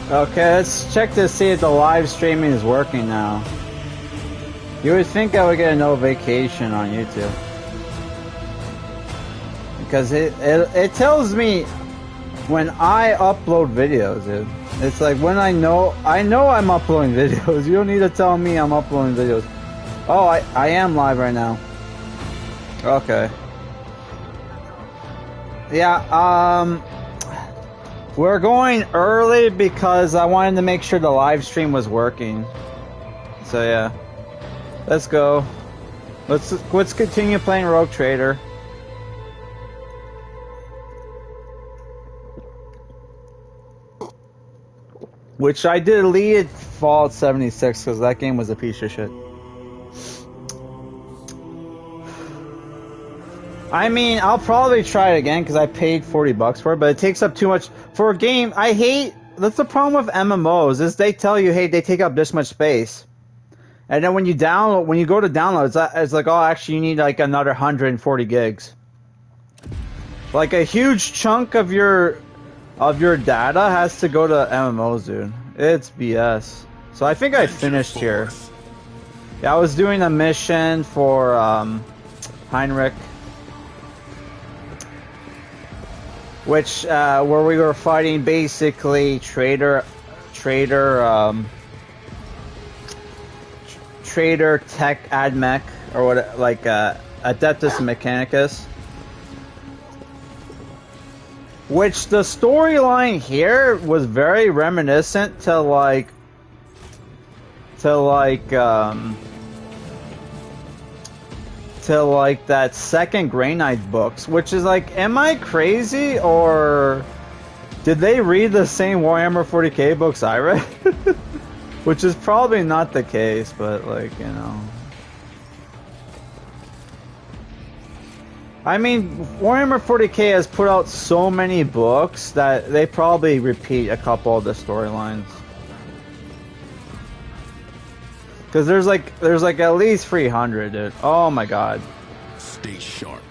Okay, let's check to see if the live streaming is working now. You would think I would get a notification on YouTube. Because it tells me when I upload videos, dude. It's like when I know I'm uploading videos. You don't need to tell me I'm uploading videos. Oh, I am live right now. Okay. Yeah, we're going early because I wanted to make sure the live stream was working. So yeah. Let's go. Let's continue playing Rogue Trader. Which I deleted Fallout 76 because that game was a piece of shit. I mean, I'll probably try it again because I paid $40 for it, but it takes up too much for a game. I hate. That's the problem with MMOs is they tell you, hey, they take up this much space, and then when you go to download, it's like, oh, actually, you need like another 140 gigs. Like a huge chunk of your data has to go to MMOs, dude. It's BS. So I think I finished here. Yeah, I was doing a mission for Heinrich. Which, where we were fighting basically Trader Tech Admech, or what, like, Adeptus Mechanicus. Which the storyline here was very reminiscent to like that second Grey Knight books, which is like, am I crazy or did they read the same Warhammer 40k books I read? Which is probably not the case, but like, you know. I mean, Warhammer 40k has put out so many books that they probably repeat a couple of the storylines. Because there's like at least 300, dude. Oh my god. Stay sharp.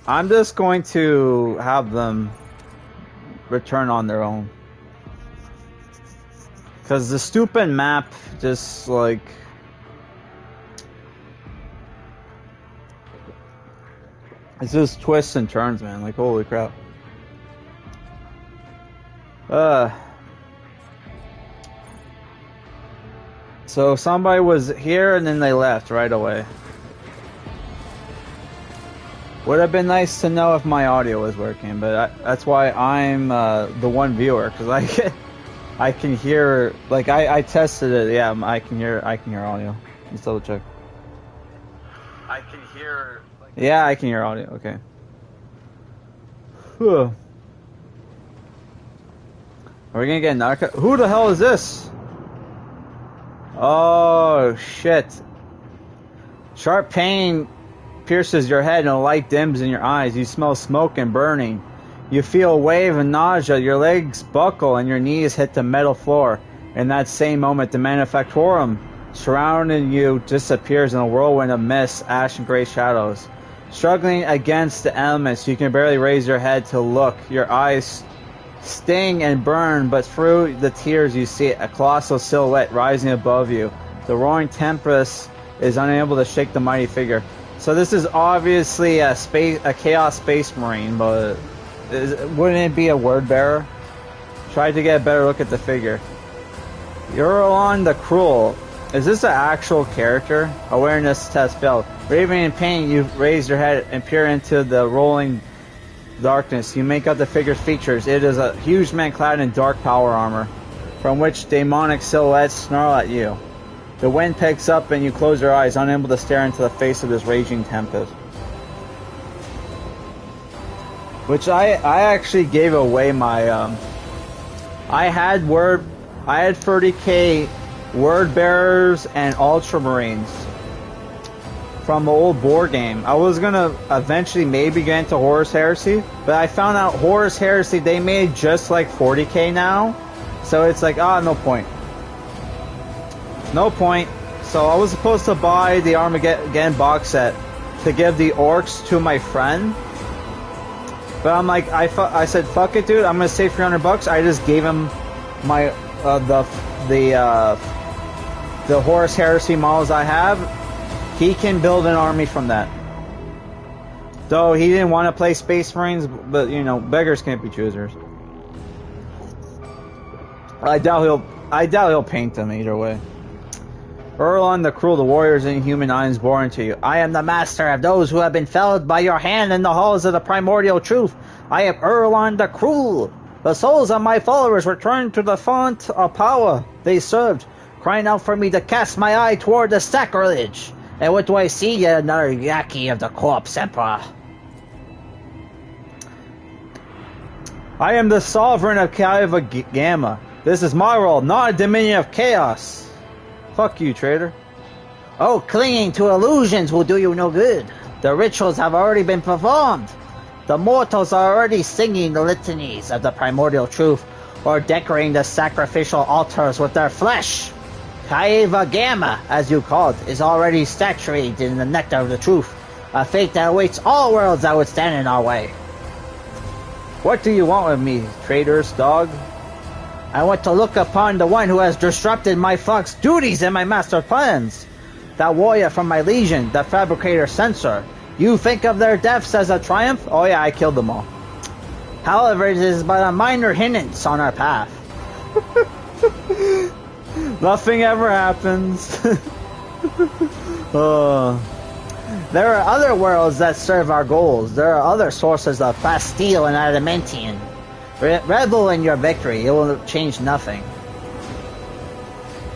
I'm just going to have them return on their own. Because the stupid map just like... It's just twists and turns, man. Like, holy crap. So somebody was here and then they left right away. Would have been nice to know if my audio was working, but that's why I'm the one viewer, because I can hear, like, I tested it. Yeah, I can hear audio. Let's double check. I can hear. Yeah, I can hear audio. Okay. Whew. Are we gonna get narco? Who the hell is this? Oh shit! Sharp pain pierces your head and a light dims in your eyes. You smell smoke and burning. You feel a wave of nausea. Your legs buckle and your knees hit the metal floor. In that same moment, the Manufactorum surrounding you disappears in a whirlwind of mist, ash, and gray shadows. Struggling against the elements, you can barely raise your head to look. Your eyes sting and burn, but through the tears you see a colossal silhouette rising above you. The roaring tempest is unable to shake the mighty figure. So this is obviously a Chaos Space Marine, but wouldn't it be a word bearer? Try to get a better look at the figure. Eurolon the Cruel. Is this an actual character? Awareness test failed. Raving in pain, you raise your head and peer into the rolling darkness. You make out the figure's features. It is a huge man clad in dark power armor, from which demonic silhouettes snarl at you. The wind picks up and you close your eyes, unable to stare into the face of this raging tempest. Which I actually gave away my I had 30k Word Bearers and Ultramarines from the old board game. I was gonna eventually maybe get into Horus Heresy, but I found out Horus Heresy, they made just like 40k now, so it's like, no point. No point. So I was supposed to buy the Armageddon box set to give the orcs to my friend, but I'm like, I said, fuck it, dude, I'm gonna save $300. I just gave him my the Horus Heresy models I have, he can build an army from that. Though he didn't want to play Space Marines, but you know, beggars can't be choosers. I doubt he'll paint them either way. Erlon the Cruel, the warrior's inhuman eyes born to you. I am the master of those who have been felled by your hand in the halls of the primordial truth. I am Erlon the Cruel. The souls of my followers returned to the font of power they served, crying out for me to cast my eye toward the sacrilege. And what do I see? Yet another Yaki of the Corpse Emperor. I am the sovereign of Kaiva Gamma. This is my world, not a dominion of chaos. Fuck you, traitor. Oh, clinging to illusions will do you no good. The rituals have already been performed. The mortals are already singing the litanies of the primordial truth, or decorating the sacrificial altars with their flesh. Kaiva Gamma, as you call it, is already saturated in the nectar of the truth, a fate that awaits all worlds that would stand in our way. What do you want with me, traitorous dog? I want to look upon the one who has disrupted my flock's duties and my master plans. That warrior from my legion, the fabricator censor. You think of their deaths as a triumph? Oh yeah, I killed them all. However, it is but a minor hindrance on our path. Nothing ever happens. There are other worlds that serve our goals. There are other sources of Bastille and Adamantium. Revel in your victory, it will change nothing.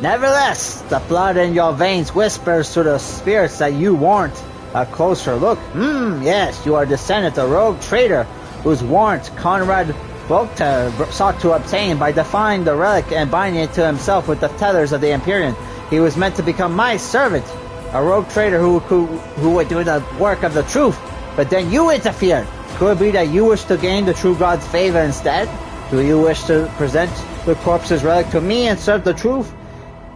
Nevertheless, the blood in your veins whispers to the spirits that you warrant a closer look. Yes, you are descendant of a rogue traitor whose warrant Conrad Vogta sought to obtain by defying the relic and binding it to himself with the tethers of the Empyrean. He was meant to become my servant, a rogue traitor who would do the work of the truth, but then you interfered. Could it be that you wish to gain the true God's favor instead? Do you wish to present the corpse's relic to me and serve the truth?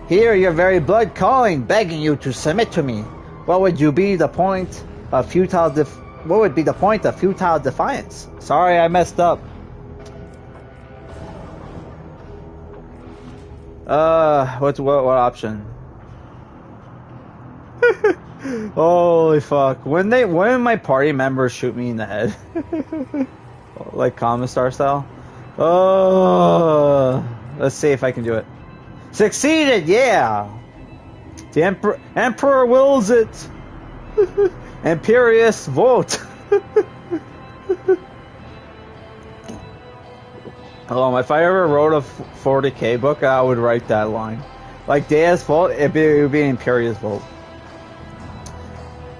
Hear your very blood calling, begging you to submit to me. What would be the point of futile defiance? Sorry, I messed up. What option? Holy fuck. When my party members shoot me in the head. Like Commissar style. Let's see if I can do it. Succeeded, yeah! The Emperor wills it! Imperious vote! If I ever wrote a 40k book, I would write that line. Like Dea's vote, it would be Imperious vote.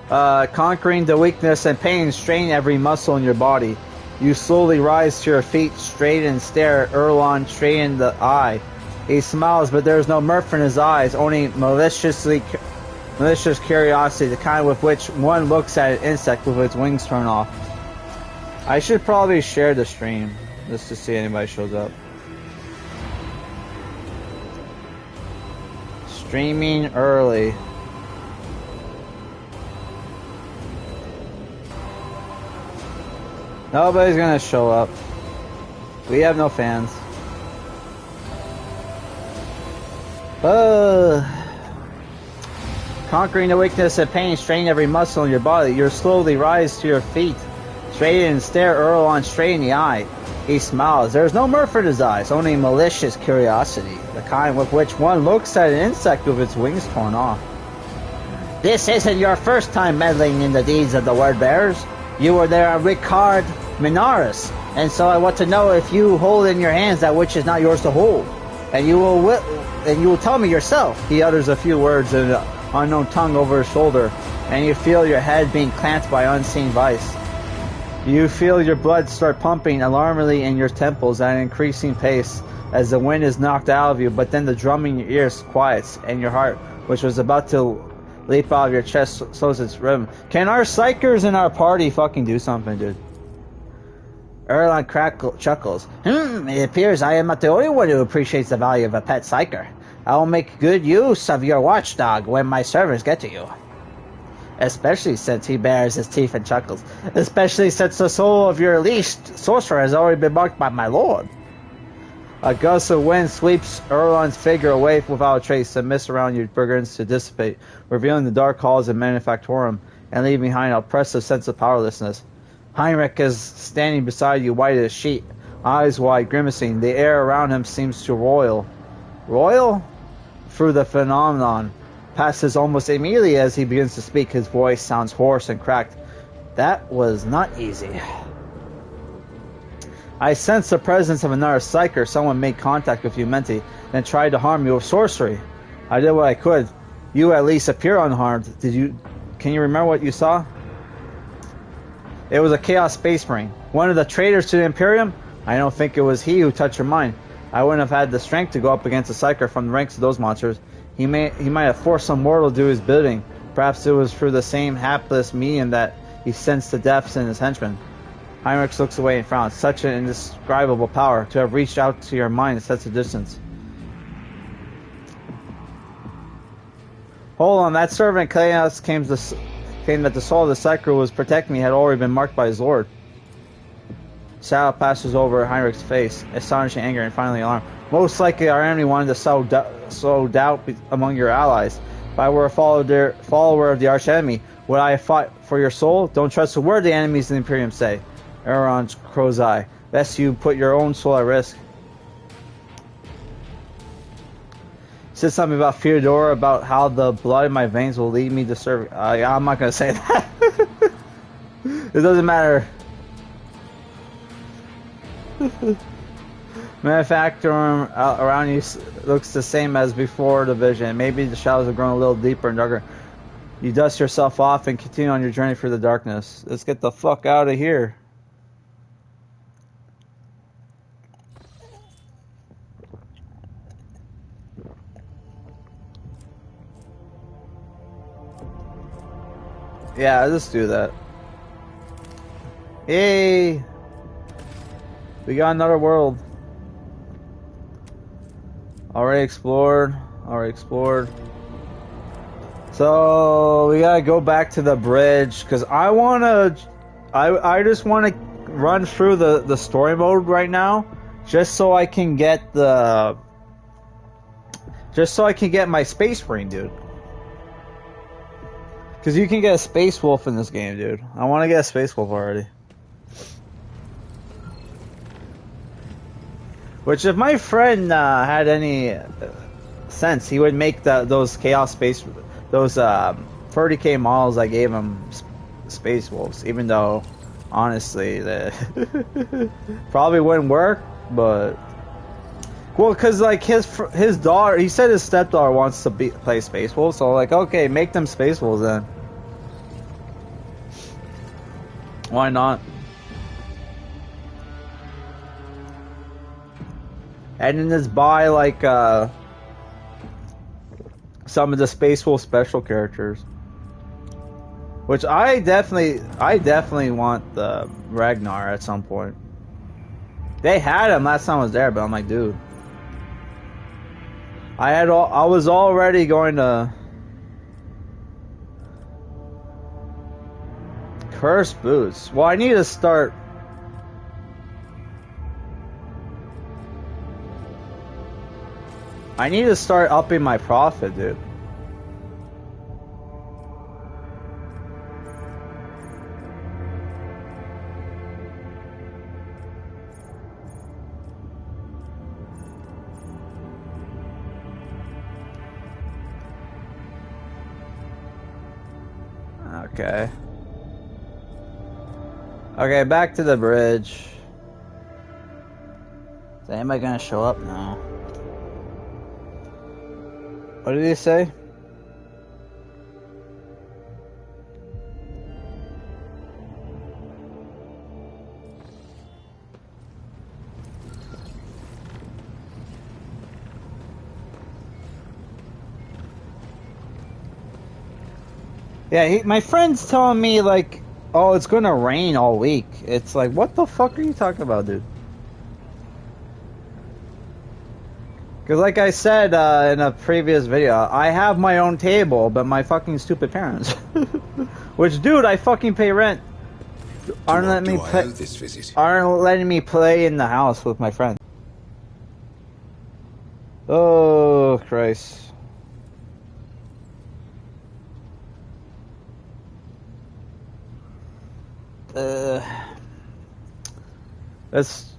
Conquering the weakness and pain, strain every muscle in your body. You slowly rise to your feet, straight and stare at Erlon straight in the eye. He smiles, but there is no mirth in his eyes, only malicious curiosity, the kind with which one looks at an insect with its wings torn off. I should probably share the stream, just to see if anybody shows up. Streaming early. Nobody's gonna show up. We have no fans. Conquering the weakness and pain, strain every muscle in your body. You slowly rise to your feet, straighten and stare Erlon straight in the eye. He smiles. There is no mirth in his eyes, only malicious curiosity, the kind with which one looks at an insect with its wings torn off. This isn't your first time meddling in the deeds of the word bearers. You were there on Ricard Minaris, and so I want to know if you hold in your hands that which is not yours to hold. And you will tell me yourself. He utters a few words in an unknown tongue over his shoulder, and you feel your head being clamped by unseen vice. You feel your blood start pumping alarmingly in your temples at an increasing pace as the wind is knocked out of you, but then the drumming in your ears quiets, and your heart, which was about to leap out of your chest, slows its rhythm. Can our psychers in our party fucking do something, dude? Erlon chuckles. It appears I am not the only one who appreciates the value of a pet psyker. I will make good use of your watchdog when my servants get to you. Especially since he bares his teeth and chuckles. Especially since the soul of your leashed sorcerer has already been marked by my lord. A gust of wind sweeps Erlon's figure away without a trace. The mist around you begins to dissipate, revealing the dark halls of Manufactorum and leaving behind an oppressive sense of powerlessness. Heinrich is standing beside you, white as a sheet, eyes wide, grimacing. The air around him seems to roil. Roil? Through the phenomenon passes almost immediately as he begins to speak. His voice sounds hoarse and cracked. That was not easy. I sensed the presence of another psyker. Someone made contact with you, Menti, and tried to harm you with sorcery. I did what I could. You at least appear unharmed. Can you remember what you saw? It was a Chaos Space Marine. One of the traitors to the Imperium? I don't think it was he who touched your mind. I wouldn't have had the strength to go up against a psyker from the ranks of those monsters. He might have forced some mortal to do his bidding. Perhaps it was through the same hapless medium that he sensed the deaths in his henchmen. Heinrich looks away and frowns. Such an indescribable power to have reached out to your mind at such a distance. Hold on, that servant Chaos came that the soul of the psyker who was protecting me had already been marked by his lord. Shadow passes over Heinrich's face, astonishing anger and finally alarm. Most likely our enemy wanted to sow doubt among your allies. If I were a follower of the archenemy, would I have fought for your soul? Don't trust a word the enemies of the Imperium say. Erlon's crow's eye. Best you put your own soul at risk. Said something about Theodora, about how the blood in my veins will lead me to serve. I'm not gonna say that. It doesn't matter. Manufactorum around you looks the same as before the vision. Maybe the shadows have grown a little deeper and darker. You dust yourself off and continue on your journey through the darkness. Let's get the fuck out of here. Yeah, let's do that. Hey! We got another world. Already explored. So we gotta go back to the bridge because I just wanna run through the story mode right now, just so I can get my Space Marine, dude. Because you can get a Space Wolf in this game, dude. I want to get a Space Wolf already. Which, if my friend had any sense, he would make those Chaos Space, those 30k models I gave him Space Wolves. Even though, honestly, they probably wouldn't work. But well, because like his daughter, he said his stepdaughter wants to play Space Wolves, so like, okay, make them Space Wolves then. Why not? And then just buy like some of the Space Wolf special characters, which I definitely want the Ragnar at some point. They had him last time I was there, but I'm like, dude, I was already going to curse boots. Well, I need to start. I need to start upping my profit, dude. Okay. Okay, back to the bridge. Is anybody gonna show up now? What did he say? Yeah, my friend's telling me like, oh, it's gonna rain all week. It's like, what the fuck are you talking about, dude? Because like I said in a previous video, I have my own table, but my fucking stupid parents. Which, dude, I fucking pay rent. Aren't letting me play in the house with my friends. Oh, Christ. Uh, let's